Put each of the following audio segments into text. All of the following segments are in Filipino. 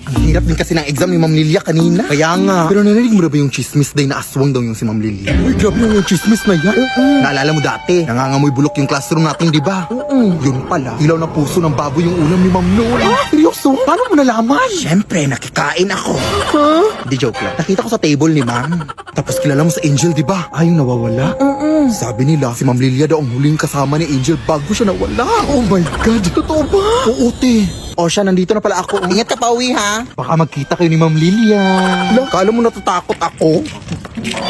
Ang hirap din kasi ng exam ni Ma'am Lilia kanina. Kaya nga. Pero narinig mo na ba yung chismis day na aswang daw yung si Ma'am Lilia? Uy, grabe yung chismis na yan. Naalala mo dati, nangangamoy bulok yung classroom natin, di ba? Yun pala, ilaw na puso ng baboy yung ulam ni Ma'am noon. Seryoso? Paano mo nalaman? Siyempre, nakikain ako. Di joke lang. Nakita ko sa table ni Ma'am. Tapos kilala mo sa Angel, di ba? Ay, yung nawawala. Sabi nila, si Ma'am Lilia daw ang huling kasama ni Angel bago siya nawala. Oh my God, totoo ba? Oo, te. O siya, nandito na pala ako. Ingat ka pa uwi, ha? Baka magkita kayo ni Ma'am Lilia. Kala mo natatakot ako?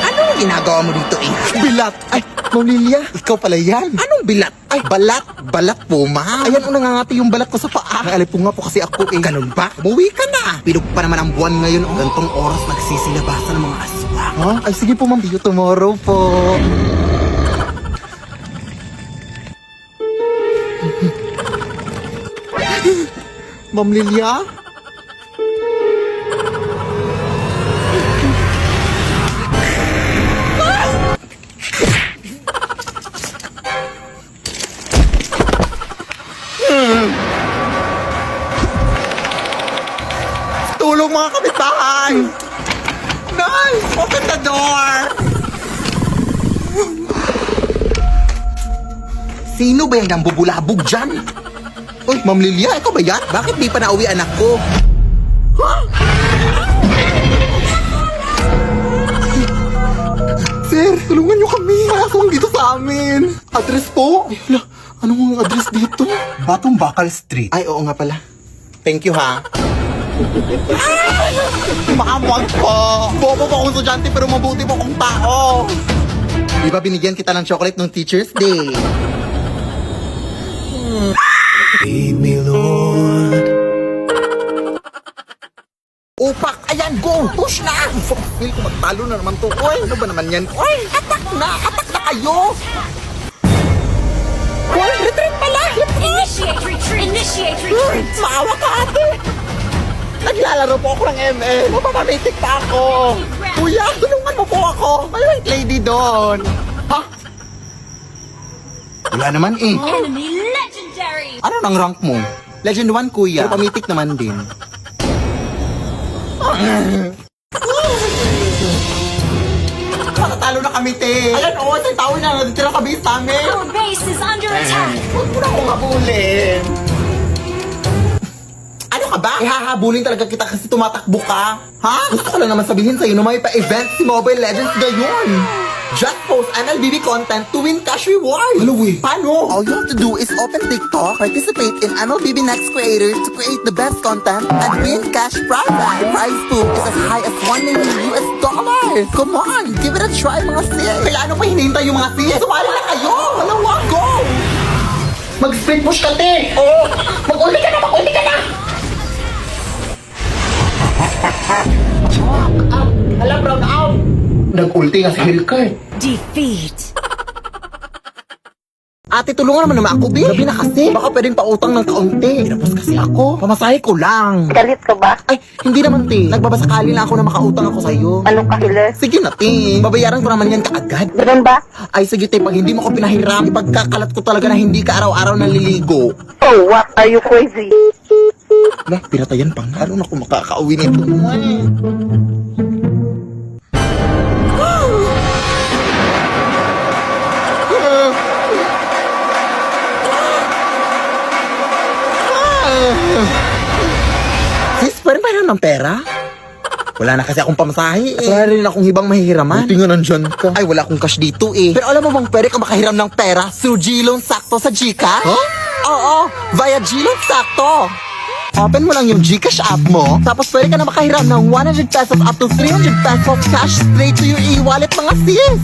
Anong ginagawa mo dito, eh? Bilat! Ay, Ma'am Lilia, ikaw pala yan. Anong bilat? Ay, balat. Balat po, ma'am. Ayan, nangangati yung balat ko sa paa. Ay, alipong nga po kasi ako, eh. Ganun ba? Umuwi ka na. Pinug pa naman ang buwan ngayon. Gantong oras nagsisilabasan ng mga aswang. Ha? Ay, sige po, ma'am. See you tomorrow po. Ma'am Lilia? Tulong mga kapitbahay! Guys! Open the door! Sino ba yung nambubulabog dyan? Uy, Ma'am Lilia, ikaw ba yan? Bakit di pa nauwi anak ko? Sir, tulungan niyo kami. May aswang dito sa amin. Address po? Ay, hala, anong address dito? Batong Bakal Street. Ay, oo nga pala. Thank you, ha? Makamwag po. Bobo po akong estudyante pero mabuti po akong tao. Di ba binigyan kita ng chocolate nung Teacher's Day? Lead me, Lord. Upak! Ayan, go! Push na! Feel ko magtalo na naman to. Oy, ano ba naman yan? Oy, atak na! Atak na kayo! Oy, retreat pala! Initiate retreat! Initiate retreat! Maawa ka, ate! Naglalaro po ako ng ML. Mapapamitik pa ako. Kuya, tulungan mo po ako. May white lady doon. Ha? Wala naman eh. Enemy legendary! Ano nang rank mo? Legend 1, kuya. Pero pamitik naman din. Matatalo na kami, te. Ayan, oo, sa tao na natitira ka base namin. Our base is under attack! Huwag mo na akong habulin. Ano ka ba? Ihahabulin talaga kita kasi tumatakbo ka. Ha? Gusto ko lang naman sabihin sa'yo na may pa-event si Mobile Legends ngayon. Just post MLBB content to win cash reward. Ano eh? Paano? All you have to do is open TikTok, participate in MLBB Next Creators to create the best content and win cash prize. The prize pool is as high as $1 million. Come on, give it a try mga sis. Kaya ano pa hinihintay yung mga sis? Sumali na kayo! Dalawa, go! Mag-split push ka, te! Oo! Mag-ulti ka na! Mag-ulti ka na! Hala, brown out! Nag-ulti nga si Hellcurt. Defeat! Ate, tulungan naman ako, Bi. Gabi na kasi. Baka pwedeng pautang ng kaunti. Pinapos kasi ako. Pamasahe ko lang. Galit ka ba? Ay, hindi naman, te. Nagbabasakali lang ako na makautang ako sa'yo. Anong kahilir? Sige na, te. Babayaran ko naman yan kaagad. Ganun ba? Ay, sige, te. Pag hindi mo ko pinahiram, ipagkakalat ko talaga na hindi ka araw-araw naliligo. Oh, what? Are you crazy? Lah, pinatayan pa nga. Ano na kung makakauwi nito? Sis, pwede ba ng pera? Wala na kasi akong pamasahe eh. Wala rin akong hibang mahihiraman. Buti nga nandyan ka. Ay, wala akong cash dito eh. Pero alam mo bang pwede ka makahiram ng pera through G-Loan Sakto sa GCash? Huh? Oo, via G-Loan Sakto. Open mo lang yung GCash app mo, tapos pwede ka na makahiram ng 100 pesos up to 300 pesos cash straight to your e-wallet mga sis.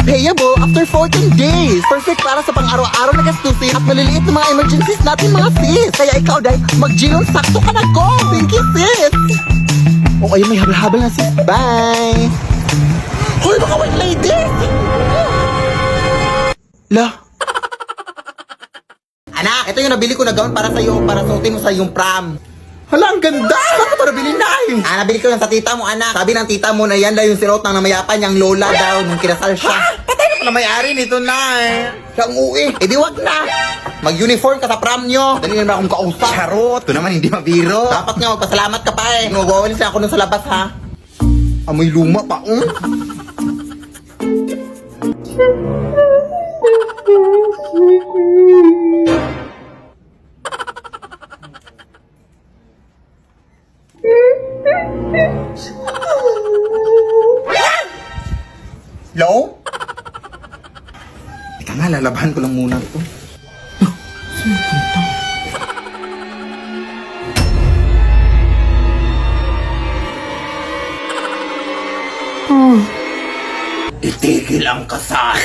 Payable after 14 days. Perfect para sa pang-araw-araw na gastusin at maliliit na mga emergencies natin mga sis. Kaya ikaw dahil mag-G-Loan Sakto ka na, go! Thank you sis! Okay, may habal-habal na sis. Bye! Hoy, baka white lady! La! Anak, ito yung nabili ko na gown para sa'yo, para suotin mo sa iyong prom. Hala, ang ganda! Saan ko ito nabili na eh? Nabili ko lang sa tita mo, anak. Sabi ng tita mo na yan daw yung sinuot ng namayapan niyang lola daw nung kinasal siya. Ha? Patay na pala may-ari nito na eh. Siya ang uwi. Eh di wag na. Mag-uniform ka sa prom nyo. Dali na akong kausap. Charot. Ito naman hindi mabiro. Dapat nga magpasalamat ka pa eh. Nagwawalis ako nun sa labas ha. Amoy luma pa. Hello? Teka nga, lalabahan ko lang muna ito. Itigil ang kasal.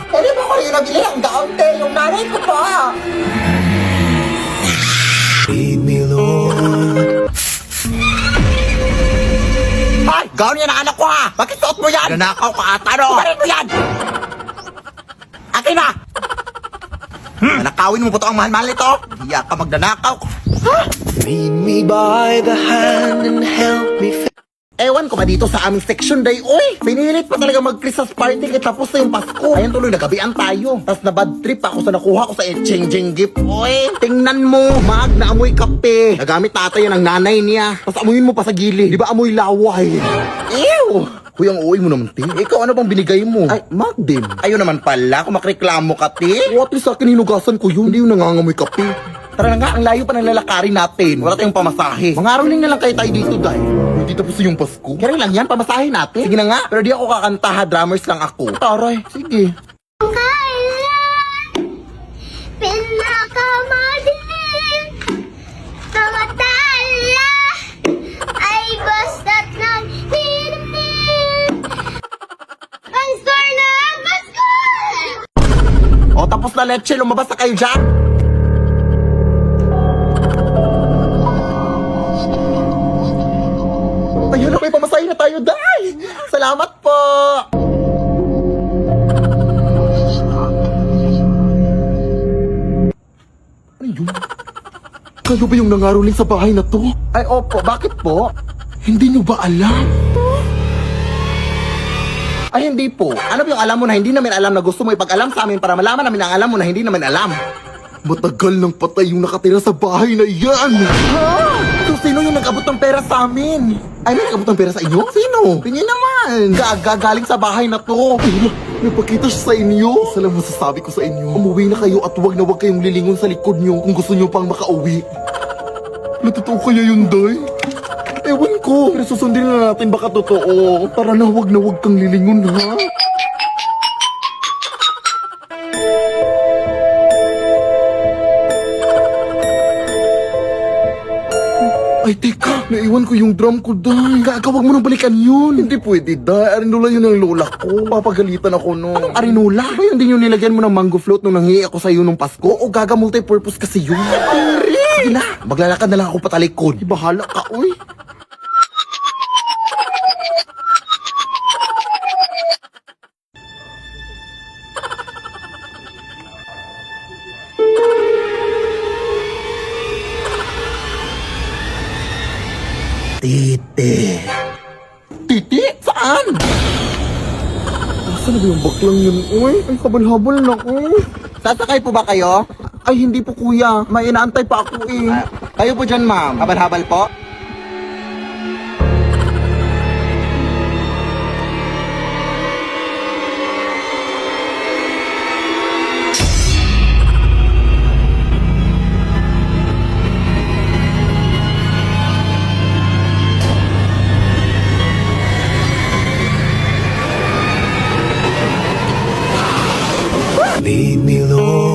Pwede ba ko yung nabili ang daunte? Yung nanay ko pa. Lead me, Lord. Hoy! Gawin yan ang anak ko ha! Bakit suot mo yan? Nanakaw ka ata no? Kumarin mo yan! Akin na! Nanakawin mo po ito ang mahal-mahal nito? Hiya ka magnanakaw. Lead me by the hand and help me. Ewan ko ba dito sa aming section day? Uy! Pinilit pa talaga mag-Christmas party kaya tapos na yung Pasko. Ayun tuloy, nagabian tayo. Tapos na bad trip ako sa nakuha ko sa exchanging gift. Uy! Tingnan mo! Mag na amoy kape. Nagamit tatay yan ng nanay niya. Tapos amuyin mo pa sa gilid. Di ba amoy laway? Ew! Kuya, ang uwi mo naman, Ti. Ikaw, ano bang binigay mo? Ay, Mag din. Ayun naman pala, kung makreklamo ka, Ti. What is sa akin, hinugasan ko yun. Hindi yung nangangamoy kape. Tara na nga, ang layo pa ng lalakarin natin. Wala tayong pamasahe. Mangaroling na lang kayo tayo dito, Day. Hindi tapos yung Pasko. Kaya lang yan, pamasahe natin. Sige na nga, pero di ako kakanta ha, drummers lang ako. Taray, sige. Kailan pinakamadilim na matala ay basta't nagninimnim ang store na Pasko! O, tapos na leche, lumabas na kayo dyan. Ayun na, may pamasahe na tayo, Day. Salamat po. Ano yun? Kayo ba yung nangaroling sa bahay na to? Ay, opo. Bakit po? Hindi nyo ba alam? Ay, hindi po. Ano ba yung alam mo na hindi namin alam na gusto mo ipag-alam sa amin para malaman namin ang alam mo na hindi namin alam? Matagal nang patay yung nakatira sa bahay na yan! Ha? So, sino yung nag-abot ng pera sa amin? Ay, may nag-abot ng pera sa inyo? Sino? Tingin naman! Galing sa bahay na to! Ay, napakita siya sa inyo! Isa lang masasabi ko sa inyo. Umuwi na kayo at huwag na huwag kayong lilingon sa likod nyo kung gusto nyo pang makauwi. Natotoo kaya yun, Day? Ewan ko. Pero susundin na natin baka totoo. Tara na, huwag kang lilingon, ha? Ay, teka. Naiwan ko yung drum ko, Day. Gaga, wag mo nang balikan yun. Hindi pwede, Day. Arinola yun ang lola ko. Papagalitan ako, no. Anong arinola? Ba yung din yung nilagyan mo ng mango float nung nanghihi ako sa'yo nung Pasko? O gaga, multi-purpose kasi yun. Sige na. Maglalakad na lang ako patalikod. Bahala ka, uy. Titi. Titi? Saan? Nasaan na ba yung baklang yun? Uy, ay habal-habal na ko. Sasakay po ba kayo? Ay, hindi po kuya. May inaantay pa ako eh. Kayo po dyan, ma'am. Habal-habal po? Lead me, Lord.